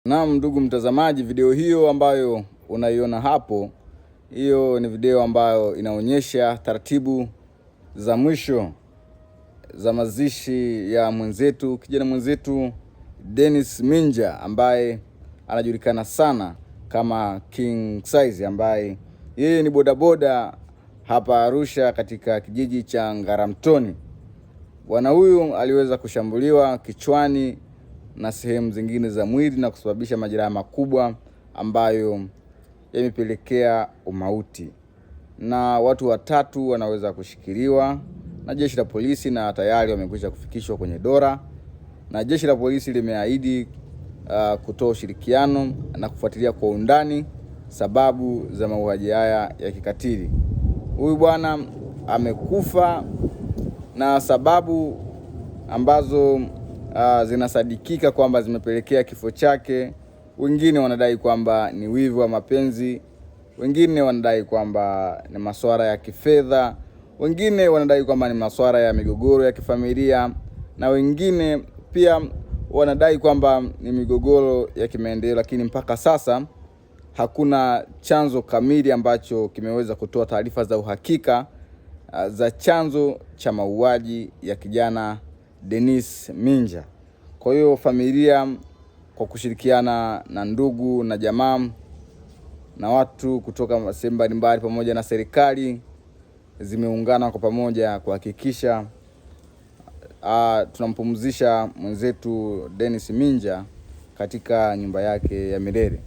Naam, ndugu mtazamaji, video hiyo ambayo unaiona hapo, hiyo ni video ambayo inaonyesha taratibu za mwisho za mazishi ya kijana mwenzetu Dennis Minja, ambaye anajulikana sana kama King Size, ambaye yeye ni bodaboda hapa Arusha katika kijiji cha Ngaramtoni. Bwana huyu aliweza kushambuliwa kichwani na sehemu zingine za mwili na kusababisha majeraha makubwa ambayo yamepelekea umauti, na watu watatu wanaweza kushikiliwa na jeshi la polisi na tayari wamekwisha kufikishwa kwenye dola, na jeshi la polisi limeahidi kutoa ushirikiano na kufuatilia kwa undani sababu za mauaji haya ya kikatili. Huyu bwana amekufa na sababu ambazo zinasadikika kwamba zimepelekea kifo chake. Wengine wanadai kwamba ni wivu wa mapenzi, wengine wanadai kwamba ni masuala ya kifedha, wengine wanadai kwamba ni masuala ya migogoro ya kifamilia, na wengine pia wanadai kwamba ni migogoro ya kimaendeleo, lakini mpaka sasa hakuna chanzo kamili ambacho kimeweza kutoa taarifa za uhakika za chanzo cha mauaji ya kijana Dennis Minja. Kwa hiyo familia kwa kushirikiana na ndugu na jamaa na watu kutoka sehemu mbalimbali pamoja na serikali zimeungana kwa pamoja kuhakikisha tunampumzisha mwenzetu Dennis Minja katika nyumba yake ya milele.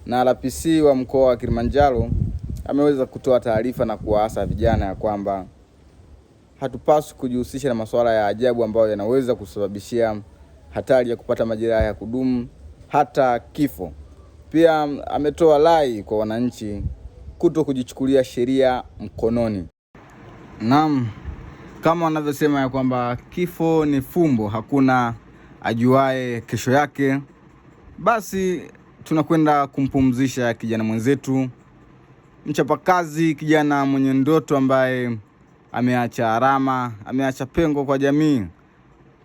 Na RPC wa mkoa wa Kilimanjaro ameweza kutoa taarifa na kuwaasa vijana ya kwamba hatupaswi kujihusisha na masuala ya ajabu ambayo yanaweza kusababishia hatari ya kupata majeraha ya kudumu hata kifo. Pia ametoa rai kwa wananchi kuto kujichukulia sheria mkononi. Naam, kama wanavyosema ya kwamba kifo ni fumbo, hakuna ajuae kesho yake, basi tunakwenda kumpumzisha kijana mwenzetu mchapakazi, kijana mwenye ndoto ambaye ameacha alama, ameacha pengo kwa jamii,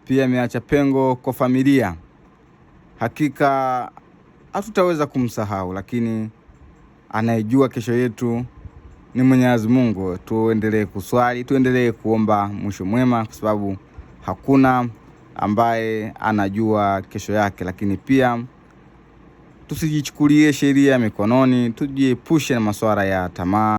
pia ameacha pengo kwa familia. Hakika hatutaweza kumsahau, lakini anayejua kesho yetu ni Mwenyezi Mungu. Tuendelee kuswali, tuendelee kuomba mwisho mwema, kwa sababu hakuna ambaye anajua kesho yake. Lakini pia tusijichukulie sheria mikononi, tujiepushe na masuala ya tamaa.